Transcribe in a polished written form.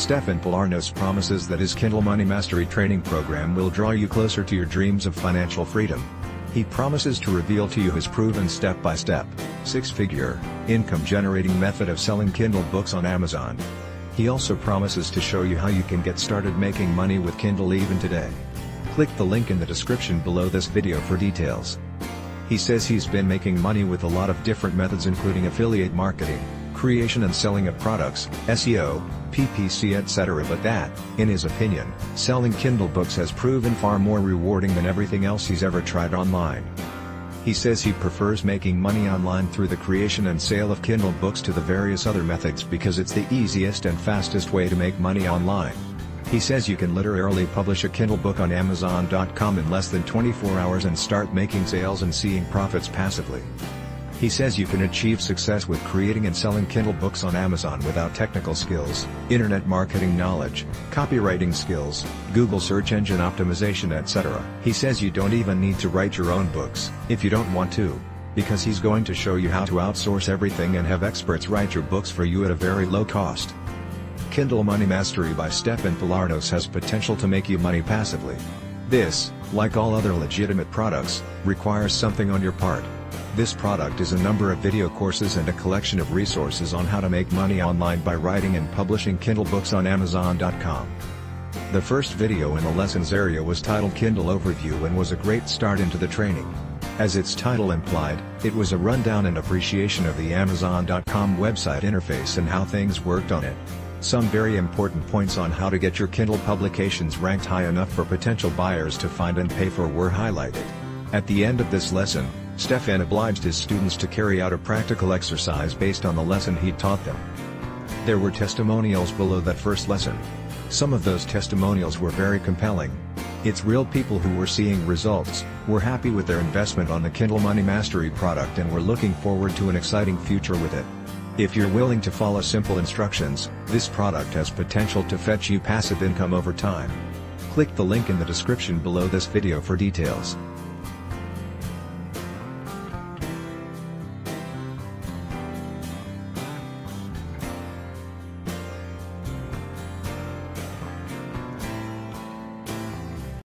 Stefan promises that his Kindle Money Mastery training program will draw you closer to your dreams of financial freedom. He promises to reveal to you his proven step-by-step, six-figure, income-generating method of selling Kindle books on Amazon. He also promises to show you how you can get started making money with Kindle even today. Click the link in the description below this video for details. He says he's been making money with a lot of different methods including affiliate marketing, creation and selling of products, SEO, PPC etc. but that, in his opinion, selling Kindle books has proven far more rewarding than everything else he's ever tried online. He says he prefers making money online through the creation and sale of Kindle books to the various other methods because it's the easiest and fastest way to make money online. He says you can literally publish a Kindle book on Amazon.com in less than 24 hours and start making sales and seeing profits passively. He says you can achieve success with creating and selling Kindle books on Amazon without technical skills, internet marketing knowledge, copywriting skills, Google search engine optimization etc. He says you don't even need to write your own books, if you don't want to, because he's going to show you how to outsource everything and have experts write your books for you at a very low cost. Kindle Money Mastery by Stefan has potential to make you money passively. This, like all other legitimate products, requires something on your part. This product is a number of video courses and a collection of resources on how to make money online by writing and publishing Kindle books on Amazon.com. The first video in the lessons area was titled Kindle Overview and was a great start into the training. As its title implied, it was a rundown and appreciation of the Amazon.com website interface and how things worked on it. Some very important points on how to get your Kindle publications ranked high enough for potential buyers to find and pay for were highlighted. At the end of this lesson, Stefan obliged his students to carry out a practical exercise based on the lesson he taught them. There were testimonials below that first lesson. Some of those testimonials were very compelling. It's real people who were seeing results, were happy with their investment on the Kindle Money Mastery product and were looking forward to an exciting future with it. If you're willing to follow simple instructions, this product has potential to fetch you passive income over time. Click the link in the description below this video for details.